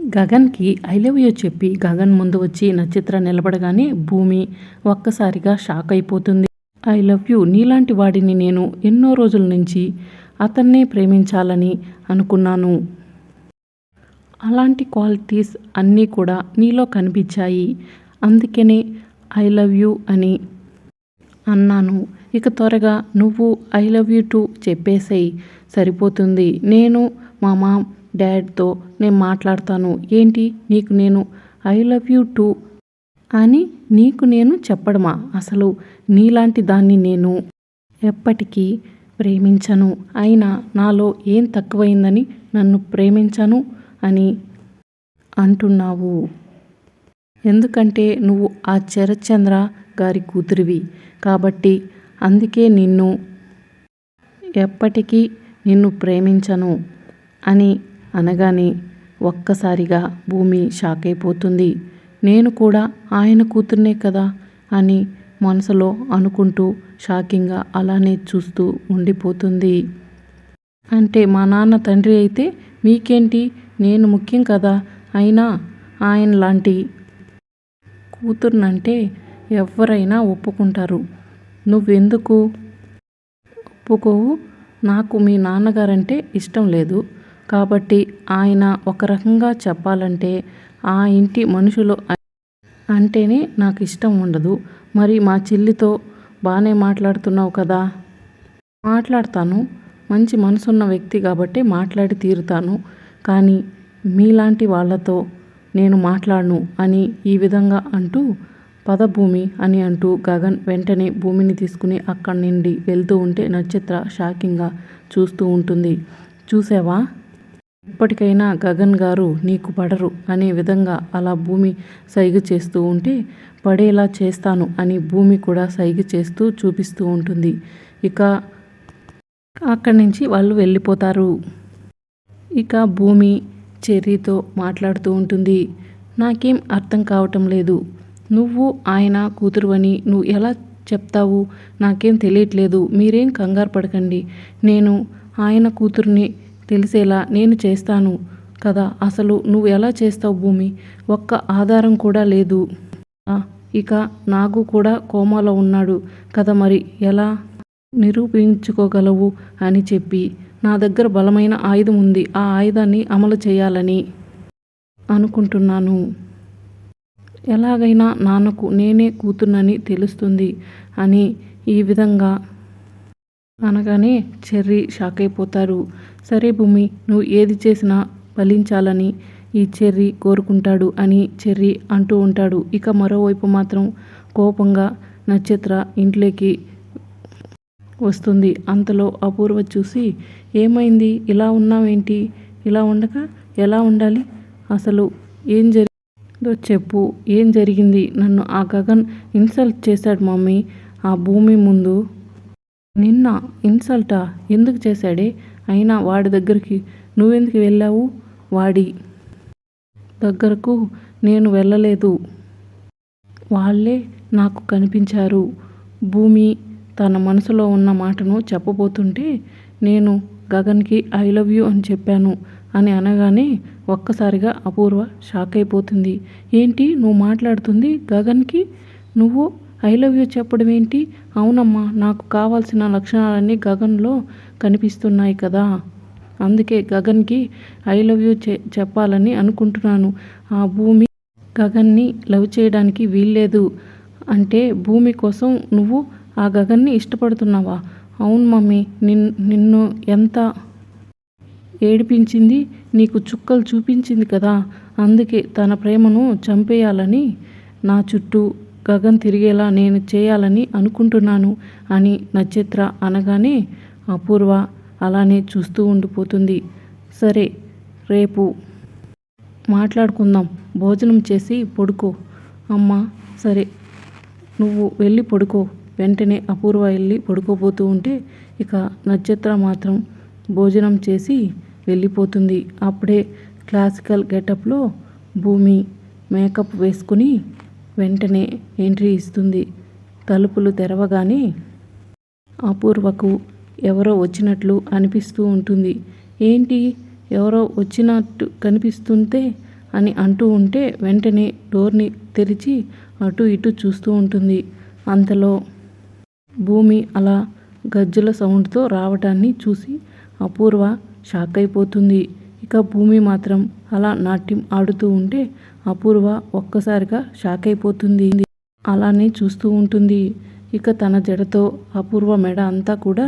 గగన్కి I love you చెప్పి గగన్ ముందు వచ్చి నక్షత్ర నిలబడగానే భూమి ఒక్కసారిగా షాక్ అయిపోతుంది. ఐ లవ్ యూ, నీలాంటి వాడిని నేను ఎన్నో రోజుల నుంచి అతన్నే ప్రేమించాలని అనుకున్నాను. అలాంటి క్వాలిటీస్ అన్నీ కూడా నీలో కనిపించాయి. అందుకనే ఐ లవ్ యూ అని అన్నాను. ఇక త్వరగా నువ్వు ఐ లవ్ యూ టు చెప్పేసేయ్, సరిపోతుంది. నేను మా మామ్ డాడ్తో నేను మాట్లాడతాను. ఏంటి, నీకు నేను ఐ లవ్ యూ టు అని నీకు నేను చెప్పడమా? అసలు నీలాంటి దాన్ని నేను ఎప్పటికీ ప్రేమించను. అయినా నాలో ఏం తక్కువైందని నన్ను ప్రేమించను అని అంటున్నావు? ఎందుకంటే నువ్వు ఆ శరత్చంద్ర గారి కూతురివి కాబట్టి. అందుకే నిన్ను ఎప్పటికీ నిన్ను ప్రేమించను అని అనగానే ఒక్కసారిగా భూమి షాక్ అయిపోతుంది. నేను కూడా ఆయన కూతుర్నే కదా అని మనసులో అనుకుంటూ షాకింగ్గా అలానే చూస్తూ ఉండిపోతుంది. అంటే మా నాన్న తండ్రి అయితే మీకేంటి, నేను ముఖ్యం కదా. అయినా ఆయన లాంటి కూతుర్నంటే ఎవరైనా ఒప్పుకుంటారు. నువ్వెందుకు ఒప్పుకోవు? నాకు మీ నాన్నగారంటే ఇష్టం లేదు కాబట్టి. ఆయన ఒక రకంగా చెప్పాలంటే ఆ ఇంటి మనుషులు అంటేనే నాకు ఇష్టం ఉండదు. మరి మా చెల్లితో బాగానే మాట్లాడుతున్నావు కదా. మాట్లాడతాను, మంచి మనసున్న వ్యక్తి కాబట్టి మాట్లాడి తీరుతాను. కానీ మీలాంటి వాళ్ళతో నేను మాట్లాడను అని ఈ విధంగా అంటూ పద భూమి అని అంటూ గగన్ వెంటనే భూమిని తీసుకుని అక్కడి నుండి వెళ్తూ ఉంటే నక్షత్ర షాకింగ్గా చూస్తూ ఉంటుంది. చూసావా, ఇప్పటికైనా గగన్ గారు నీకు పడరు అనే విధంగా అలా భూమి సైగ చేస్తూ ఉంటే పడేలా చేస్తాను అని భూమి కూడా సైగ చేస్తూ చూపిస్తూ ఉంటుంది. ఇక అక్కడి నుంచి వాళ్ళు వెళ్ళిపోతారు. ఇక భూమి చెర్రీతో మాట్లాడుతూ ఉంటుంది. నాకేం అర్థం కావటం లేదు. నువ్వు ఆయన కూతురువని నువ్వు ఎలా చెప్తావు? నాకేం తెలియట్లేదు. మీరేం కంగారు పడకండి. నేను ఆయన కూతుర్ని తెలిసేలా నేను చేస్తాను కదా. అసలు నువ్వు ఎలా చేస్తావు భూమి? ఒక్క ఆధారం కూడా లేదు. ఇక నాగు కూడా కోమాలో ఉన్నాడు కదా, మరి ఎలా నిరూపించుకోగలవు అని చెప్పి నా దగ్గర బలమైన ఆయుధం ఉంది. ఆ ఆయుధాన్ని అమలు చేయాలని అనుకుంటున్నాను. ఎలాగైనా నాన్నకు నేనే కూతుర్నని తెలుస్తుంది అని ఈ విధంగా అనగానే చెర్రీ షాక్ అయిపోతారు. సరే భూమి, నువ్వు ఏది చేసినా ఫలించాలని ఈ చెర్రీ కోరుకుంటాడు అని చెర్రీ అంటూ ఉంటాడు. ఇక మరోవైపు మాత్రం కోపంగా నక్షత్ర ఇంట్లోకి వస్తుంది. అంతలో అపూర్వ చూసి, ఏమైంది, ఇలా ఉన్నావేంటి? ఇలా ఉండక ఎలా ఉండాలి? అసలు ఏం జరిగిందో చెప్పు. ఏం జరిగింది? నన్ను ఆ గగన్ ఇన్సల్ట్ చేశాడు మమ్మీ ఆ భూమి ముందు. నిన్న ఇన్సల్టా? ఎందుకు చేశాడే? అయినా వాడి దగ్గరికి నువ్వెందుకు వెళ్ళావు? వాడి దగ్గరకు నేను వెళ్ళలేదు. వాళ్ళే నాకు కనిపించారు. భూమి తన మనసులో ఉన్న మాటను చెప్పబోతుంటే నేను గగన్కి ఐ లవ్ యూ అని చెప్పాను అని అనగానే ఒక్కసారిగా అపూర్వ షాక్ అయిపోతుంది. ఏంటి నువ్వు మాట్లాడుతుంది? గగన్కి నువ్వు ఐ లవ్ యూ చెప్పడం ఏంటి? అవునమ్మా, నాకు కావాల్సిన లక్షణాలన్నీ గగన్లో కనిపిస్తున్నాయి కదా. అందుకే గగన్కి ఐ లవ్ యూ చెప్పాలని అనుకుంటున్నాను. ఆ భూమి గగన్ని లవ్ చేయడానికి వీల్లేదు అంటే భూమి కోసం నువ్వు ఆ గగన్ని ఇష్టపడుతున్నావా? అవును మమ్మీ, నిన్ను ఎంత ఏడిపించింది, నీకు చుక్కలు చూపించింది కదా. అందుకే తన ప్రేమను చంపేయాలని నా చుట్టూ గగన్ తిరిగేలా నేను చేయాలని అనుకుంటున్నాను అని నక్షత్ర అనగానే అపూర్వ అలానే చూస్తూ ఉండిపోతుంది. సరే, రేపు మాట్లాడుకుందాం. భోజనం చేసి పడుకో. అమ్మా సరే, నువ్వు వెళ్ళి పడుకో. వెంటనే అపూర్వ వెళ్ళి పడుకోబోతూ ఉంటే ఇక నక్షత్ర మాత్రం భోజనం చేసి వెళ్ళిపోతుంది. అప్పుడే క్లాసికల్ గెటప్లో భూమి మేకప్ వేసుకుని వెంటనే ఎంట్రీ ఇస్తుంది. తలుపులు తెరవగానే అపూర్వకు ఎవరో వచ్చినట్లు అనిపిస్తూ ఉంటుంది. ఏంటి, ఎవరో వచ్చినట్టు కనిపిస్తుంటే అని అంటూ ఉంటే వెంటనే డోర్ని తెరిచి అటు ఇటు చూస్తూ ఉంటుంది. అంతలో భూమి అలా గజ్జల సౌండ్తో రావటాన్ని చూసి అపూర్వ షాక్ అయిపోతుంది. ఇక భూమి మాత్రం అలా నాట్యం ఆడుతూ ఉంటే అపూర్వ ఒక్కసారిగా షాక్ అయిపోతుంది. అలానే చూస్తూ ఉంటుంది. ఇక తన జడతో అపూర్వ మెడ అంతా కూడా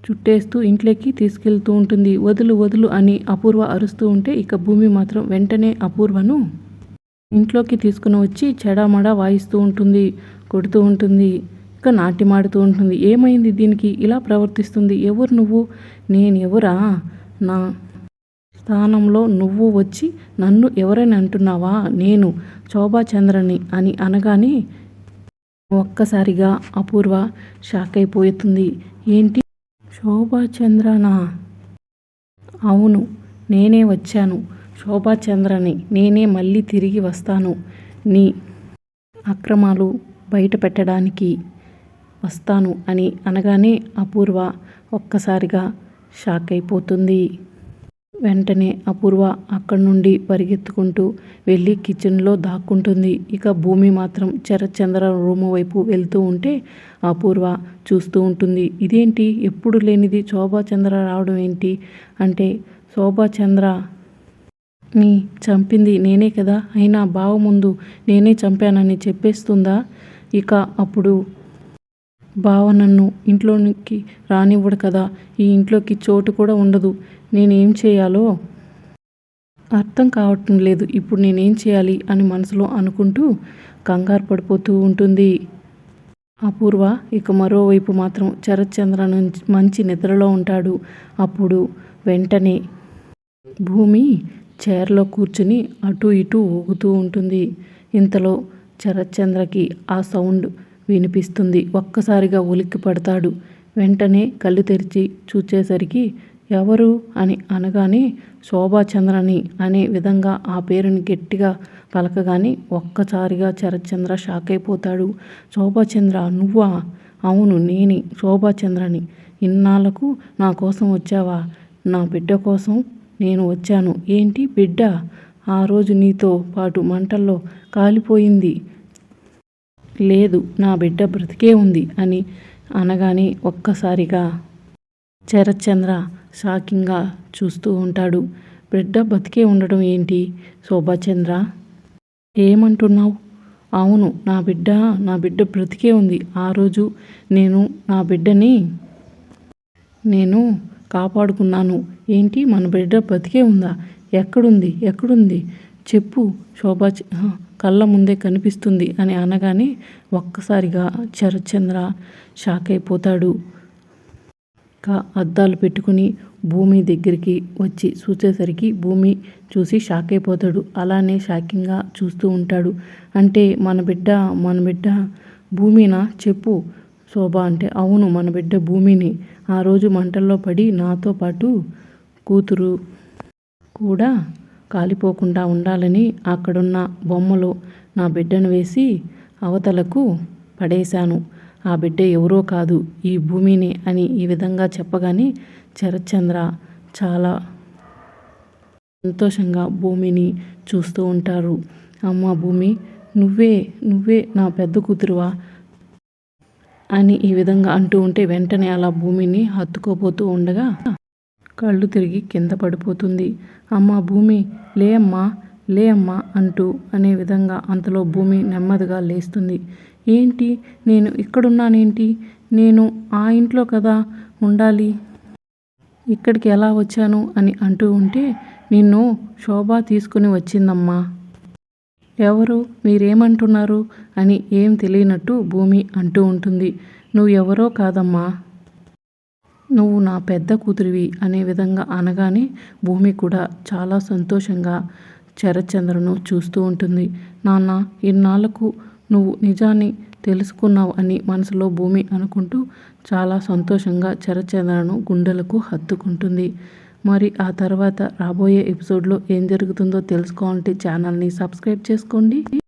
చుట్టేస్తూ ఇంట్లోకి తీసుకెళ్తూ ఉంటుంది. వదులు వదులు అని అపూర్వ అరుస్తూ ఉంటే ఇక భూమి మాత్రం వెంటనే అపూర్వను ఇంట్లోకి తీసుకుని వచ్చి చెడామడా వాయిస్తూ ఉంటుంది, కొడుతూ ఉంటుంది. ఇక నాట్యమాడుతూ ఉంటుంది. ఏమైంది దీనికి ఇలా ప్రవర్తిస్తుంది? ఎవరు నువ్వు? నేను ఎవరా? నా స్థానంలో నువ్వు వచ్చి నన్ను ఎవరైనా అంటున్నావా? నేను శోభాచంద్రని అని అనగానే ఒక్కసారిగా అపూర్వ షాక్ అయిపోతుంది. ఏంటి శోభాచంద్రనా? అవును, నేనే వచ్చాను. శోభాచంద్రని నేనే మళ్ళీ తిరిగి వస్తాను. నీ అక్రమాలు బయట పెట్టడానికి వస్తాను అని అనగానే అపూర్వ ఒక్కసారిగా షాక్ అయిపోతుంది. వెంటనే అపూర్వ అక్కడి నుండి పరిగెత్తుకుంటూ వెళ్ళి కిచెన్లో దాక్కుంటుంది. ఇక భూమి మాత్రం శరత్చంద్ర రూము వైపు వెళ్తూ ఉంటే అపూర్వ చూస్తూ ఉంటుంది. ఇదేంటి ఎప్పుడు లేనిది శోభాచంద్ర రావడం ఏంటి అంటే శోభాచంద్రని చంపింది నేనే కదా, అయినా బావ ముందు నేనే చంపానని చెప్పేస్తుందా? ఇక అప్పుడు బావ నన్ను ఇంట్లోకి రానివ్వడు కదా, ఈ ఇంట్లోకి చోటు కూడా ఉండదు. నేనేం చేయాలో అర్థం కావటం లేదు. ఇప్పుడు నేనేం చేయాలి అని మనసులో అనుకుంటూ కంగారు పడిపోతూ ఉంటుంది అపూర్వ. ఇక మరోవైపు మాత్రం శరత్చంద్ర మంచి నిద్రలో ఉంటాడు. అప్పుడు వెంటనే భూమి చైర్లో కూర్చుని అటు ఇటు ఊగుతూ ఉంటుంది. ఇంతలో శరత్చంద్రకి ఆ సౌండ్ వినిపిస్తుంది. ఒక్కసారిగా ఉలిక్కి పడతాడు. వెంటనే కళ్ళు తెరిచి చూచేసరికి ఎవరు అని అనగానే శోభాచంద్రని అనే విధంగా ఆ పేరుని గట్టిగా పలకగానే ఒక్కసారిగా శరత్చంద్ర షాక్ అయిపోతాడు. శోభాచంద్ర నువ్వా? అవును, నేనే శోభాచంద్రని. ఇన్నాళ్లకు నా కోసం వచ్చావా? నా బిడ్డ కోసం నేను వచ్చాను. ఏంటి బిడ్డ? ఆ రోజు నీతో పాటు మంటల్లో కాలిపోయింది. లేదు, నా బిడ్డ బ్రతికే ఉంది అని అనగానే ఒక్కసారిగా శరత్చంద్ర షాకింగ్గా చూస్తూ ఉంటాడు. బిడ్డ బతికే ఉండడం ఏంటి శోభాచంద్ర? ఏమంటున్నావు? అవును, నా బిడ్డ బ్రతికే ఉంది. ఆ రోజు నేను నా బిడ్డని కాపాడుకున్నాను. ఏంటి మన బిడ్డ బతికే ఉందా? ఎక్కడుంది చెప్పు. కళ్ళ ముందే కనిపిస్తుంది అని అనగానే ఒక్కసారిగా శరత్చంద్ర షాక్ అయిపోతాడు. అద్దాలు పెట్టుకుని భూమి దగ్గరికి వచ్చి చూసేసరికి భూమి చూసి షాక్ అయిపోతాడు. అలానే షాకింగ్గా చూస్తూ ఉంటాడు. అంటే మన బిడ్డ భూమినా? చెప్పు శోభ అంటే అవును, మన బిడ్డ భూమిని. ఆ రోజు మంటల్లో పడి నాతో పాటు కూతురు కూడా కాలిపోకుండా ఉండాలని అక్కడున్న బొమ్మలో నా బిడ్డను వేసి అవతలకు పడేశాను. ఆ బిడ్డ ఎవరో కాదు, ఈ భూమిని అని ఈ విధంగా చెప్పగానే శరత్చంద్ర చాలా సంతోషంగా భూమిని చూస్తూ ఉంటారు. అమ్మ భూమి, నువ్వే నా పెద్ద కూతురువా అని ఈ విధంగా అంటూ ఉంటే వెంటనే అలా భూమిని హత్తుకోపోతూ ఉండగా కళ్ళు తిరిగి కింద పడిపోతుంది. అమ్మ భూమి, లే అమ్మా అంటూ అనే విధంగా అంతలో భూమి నెమ్మదిగా లేస్తుంది. ఏంటి, నేను ఇక్కడున్నానేంటి? నేను ఆ ఇంట్లో కదా ఉండాలి, ఇక్కడికి ఎలా వచ్చాను అని అంటూ ఉంటే నిన్ను శోభ తీసుకుని వచ్చిందమ్మా. ఎవరు? మీరేమంటున్నారు అని ఏం తెలియనట్టు భూమి అంటూ ఉంటుంది. నువ్వెవరో కాదమ్మా, నువ్వు నా పెద్ద కూతురివి అనే విధంగా అనగానే భూమి కూడా చాలా సంతోషంగా శరత్చంద్రను చూస్తూ ఉంటుంది. నాన్న, ఇన్నాళ్లకు నువ్వు నిజాన్ని తెలుసుకున్నావు అని మనసులో భూమి అనుకుంటూ చాలా సంతోషంగా శరత్చంద్రను గుండెలకు హత్తుకుంటుంది. మరి ఆ తర్వాత రాబోయే ఎపిసోడ్లో ఏం జరుగుతుందో తెలుసుకోవాలంటే ఛానల్ని సబ్స్క్రైబ్ చేసుకోండి.